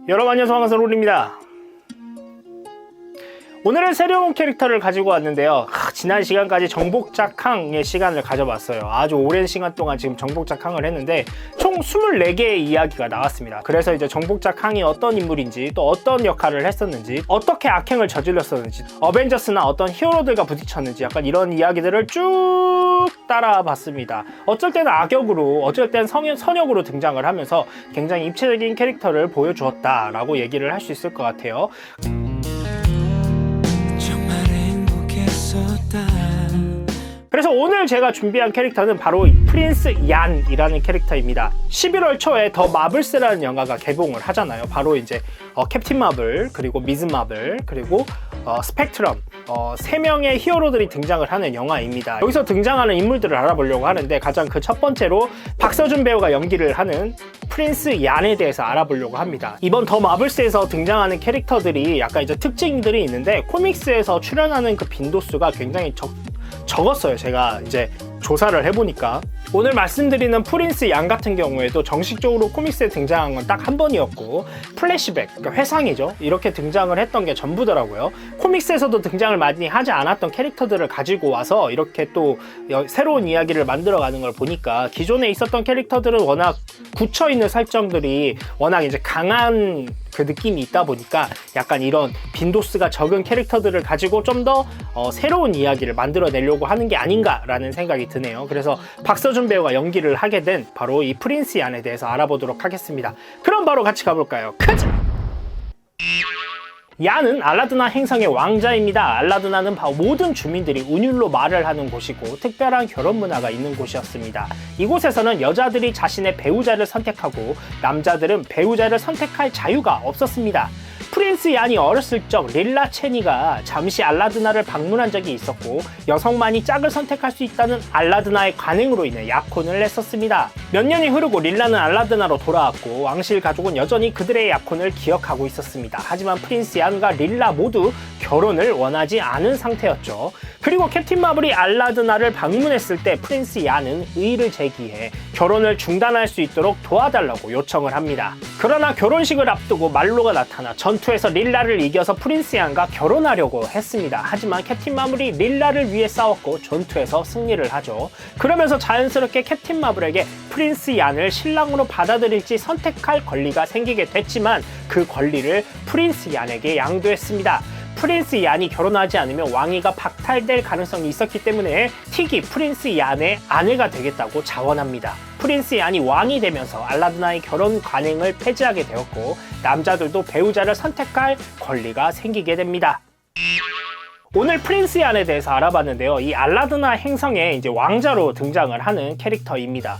여러분 안녕하세요, 반갑습니다. 롤입니다. 오늘은 새로운 캐릭터를 가지고 왔는데요. 지난 시간까지 정복작항의 시간을 가져봤어요. 아주 오랜 시간 동안 지금 정복작항을 했는데 총 24개의 이야기가 나왔습니다. 그래서 이제 정복작항이 어떤 인물인지, 또 어떤 역할을 했었는지, 어떻게 악행을 저질렀었는지, 어벤져스나 어떤 히어로들과 부딪혔는지, 약간 이런 이야기들을 쭉 따라봤습니다. 어쩔 때는 악역으로, 어쩔 때는 선역으로 등장을 하면서 굉장히 입체적인 캐릭터를 보여주었다라고 얘기를 할 수 있을 것 같아요. 그래서 오늘 제가 준비한 캐릭터는 바로 프린스 얀이라는 캐릭터입니다. 11월 초에 더 마블스라는 영화가 개봉을 하잖아요. 바로 이제 캡틴 마블, 그리고 미즈 마블, 그리고 스펙트럼, 3명의 히어로들이 등장을 하는 영화입니다. 여기서 등장하는 인물들을 알아보려고 하는데, 가장 그 첫 번째로 박서준 배우가 연기를 하는 프린스 얀에 대해서 알아보려고 합니다. 이번 더 마블스에서 등장하는 캐릭터들이 약간 이제 특징들이 있는데, 코믹스에서 출연하는 그 빈도수가 굉장히 적었어요. 제가 이제 조사를 해보니까. 오늘 말씀드리는 프린스 얀 같은 경우에도 정식적으로 코믹스에 등장한 건 딱 한 번이었고, 플래시백, 그러니까 회상이죠, 이렇게 등장을 했던 게 전부더라고요. 코믹스에서도 등장을 많이 하지 않았던 캐릭터들을 가지고 와서 이렇게 또 새로운 이야기를 만들어가는 걸 보니까, 기존에 있었던 캐릭터들은 워낙 굳혀있는 설정들이 워낙 이제 강한 그 느낌이 있다 보니까 약간 이런 빈도수가 적은 캐릭터들을 가지고 좀 더 새로운 이야기를 만들어내려고 하는 게 아닌가라는 생각이 드네요. 그래서 박서준 배우가 연기를 하게 된 바로 이 프린스 얀에 대해서 알아보도록 하겠습니다. 그럼 바로 같이 가볼까요? 가자! 얀은 알라드나 행성의 왕자입니다. 알라드나는 모든 주민들이 운율로 말을 하는 곳이고, 특별한 결혼 문화가 있는 곳이었습니다. 이곳에서는 여자들이 자신의 배우자를 선택하고 남자들은 배우자를 선택할 자유가 없었습니다. 프린스 얀이 어렸을 적 릴라 체니가 잠시 알라드나를 방문한 적이 있었고, 여성만이 짝을 선택할 수 있다는 알라드나의 관행으로 인해 약혼을 했었습니다. 몇 년이 흐르고 릴라는 알라드나로 돌아왔고, 왕실 가족은 여전히 그들의 약혼을 기억하고 있었습니다. 하지만 프린스 얀과 릴라 모두 결혼을 원하지 않은 상태였죠. 그리고 캡틴 마블이 알라드나를 방문했을 때 프린스 얀은 의의를 제기해 결혼을 중단할 수 있도록 도와달라고 요청을 합니다. 그러나 결혼식을 앞두고 말로가 나타나 전투에서 릴라를 이겨서 프린스 얀과 결혼하려고 했습니다. 하지만 캡틴 마블이 릴라를 위해 싸웠고 전투에서 승리를 하죠. 그러면서 자연스럽게 캡틴 마블에게 프린스 얀을 신랑으로 받아들일지 선택할 권리가 생기게 됐지만, 그 권리를 프린스 얀에게 양도했습니다. 프린스 얀이 결혼하지 않으면 왕위가 박탈될 가능성이 있었기 때문에 틱이 프린스 얀의 아내가 되겠다고 자원합니다. 프린스 얀이 왕이 되면서 알라드나의 결혼 관행을 폐지하게 되었고, 남자들도 배우자를 선택할 권리가 생기게 됩니다. 오늘 프린스 얀에 대해서 알아봤는데요. 이 알라드나 행성에 이제 왕자로 등장을 하는 캐릭터입니다.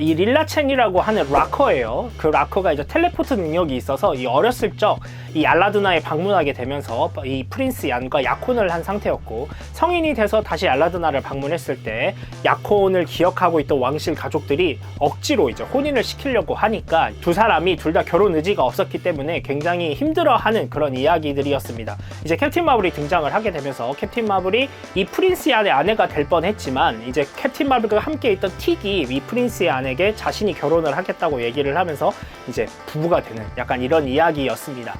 이 릴라 첸이라고 하는 락커예요. 그 락커가 이제 텔레포트 능력이 있어서 이 어렸을 적 이 알라드나에 방문하게 되면서 이 프린스 얀과 약혼을 한 상태였고, 성인이 돼서 다시 알라드나를 방문했을 때 약혼을 기억하고 있던 왕실 가족들이 억지로 이제 혼인을 시키려고 하니까 두 사람이 둘 다 결혼 의지가 없었기 때문에 굉장히 힘들어하는 그런 이야기들이었습니다. 이제 캡틴 마블이 등장을 하게 되면서 캡틴 마블이 이 프린스 얀의 아내가 될 뻔했지만, 이제 캡틴 마블과 함께 있던 틱이 이 프린스 얀에게 자신이 결혼을 하겠다고 얘기를 하면서 이제 부부가 되는 약간 이런 이야기였습니다.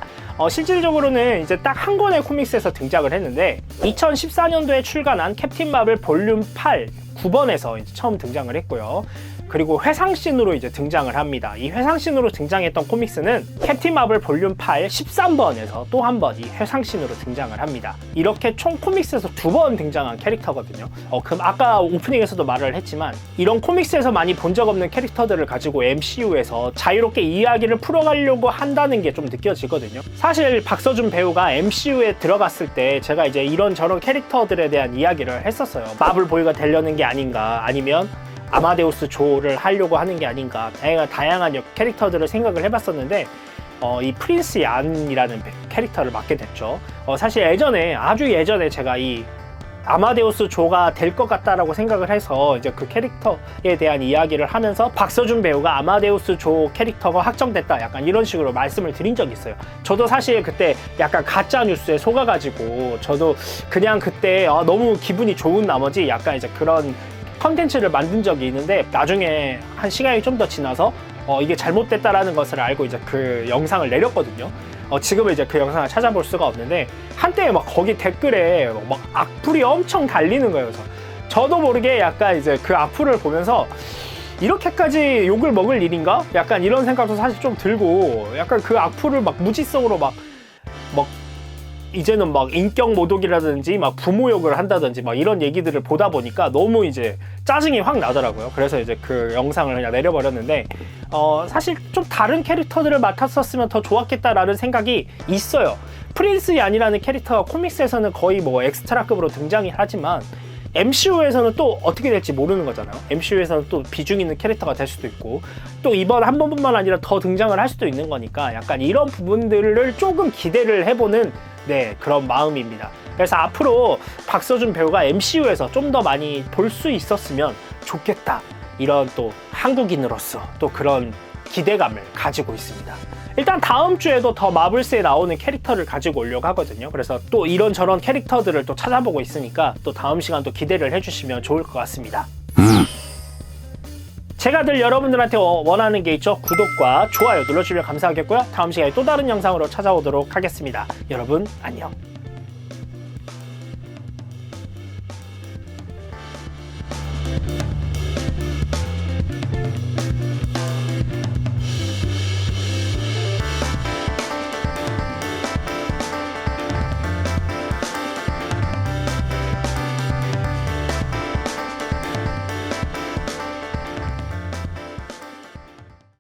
실질적으로는 이제 딱 한 권의 코믹스에서 등장을 했는데, 2014년도에 출간한 캡틴 마블 볼륨 8 9번에서 이제 처음 등장을 했고요. 그리고 회상씬으로 이제 등장을 합니다. 이 회상씬으로 등장했던 코믹스는 캡틴 마블 볼륨 8 13번에서 또 한 번 이 회상씬으로 등장을 합니다. 이렇게 총 코믹스에서 2번 등장한 캐릭터거든요. 그럼 아까 오프닝에서도 말을 했지만, 이런 코믹스에서 많이 본 적 없는 캐릭터들을 가지고 MCU에서 자유롭게 이야기를 풀어가려고 한다는 게 좀 느껴지거든요. 사실 박서준 배우가 MCU에 들어갔을 때 제가 이제 이런저런 캐릭터들에 대한 이야기를 했었어요. 마블 보이가 되려는 게 아닌가, 아니면 아마데우스 조를 하려고 하는 게 아닌가, 다양한 캐릭터들을 생각을 해봤었는데, 이 프린스 얀이라는 캐릭터를 맡게 됐죠. 사실 예전에, 아주 예전에 제가 이 아마데우스 조가 될 것 같다라고 생각을 해서 이제 그 캐릭터에 대한 이야기를 하면서 박서준 배우가 아마데우스 조 캐릭터가 확정됐다, 약간 이런 식으로 말씀을 드린 적이 있어요. 저도 사실 그때 약간 가짜 뉴스에 속아가지고 저도 그냥 그때 너무 기분이 좋은 나머지 약간 이제 그런 컨텐츠를 만든 적이 있는데, 나중에 한 시간이 좀 더 지나서 이게 잘못됐다라는 것을 알고 이제 그 영상을 내렸거든요. 지금은 이제 그 영상을 찾아볼 수가 없는데 한때 막 거기 댓글에 막 악플이 엄청 달리는 거예요. 그래서 저도 모르게 약간 이제 그 악플을 보면서 이렇게까지 욕을 먹을 일인가? 약간 이런 생각도 사실 좀 들고, 약간 그 악플을 막 무지성으로 막 이제는 막 인격 모독이라든지 막 부모 욕을 한다든지 막 이런 얘기들을 보다 보니까 너무 이제 짜증이 확 나더라고요. 그래서 이제 그 영상을 그냥 내려버렸는데, 사실 좀 다른 캐릭터들을 맡았었으면 더 좋았겠다라는 생각이 있어요. 프린스 얀이라는 캐릭터가 코믹스에서는 거의 뭐 엑스트라급으로 등장이 하지만 MCU에서는 또 어떻게 될지 모르는 거잖아요. MCU에서는 또 비중 있는 캐릭터가 될 수도 있고, 또 이번 한 번뿐만 아니라 더 등장을 할 수도 있는 거니까 약간 이런 부분들을 조금 기대를 해보는 그런 마음입니다. 그래서 앞으로 박서준 배우가 MCU에서 좀 더 많이 볼 수 있었으면 좋겠다, 이런 또 한국인으로서 또 그런 기대감을 가지고 있습니다. 일단 다음 주에도 더 마블스에 나오는 캐릭터를 가지고 오려고 하거든요. 그래서 또 이런저런 캐릭터들을 또 찾아보고 있으니까 또 다음 시간도 기대를 해주시면 좋을 것 같습니다. 제가 늘 여러분들한테 원하는 게 있죠. 구독과 좋아요 눌러주시면 감사하겠고요. 다음 시간에 또 다른 영상으로 찾아오도록 하겠습니다. 여러분 안녕.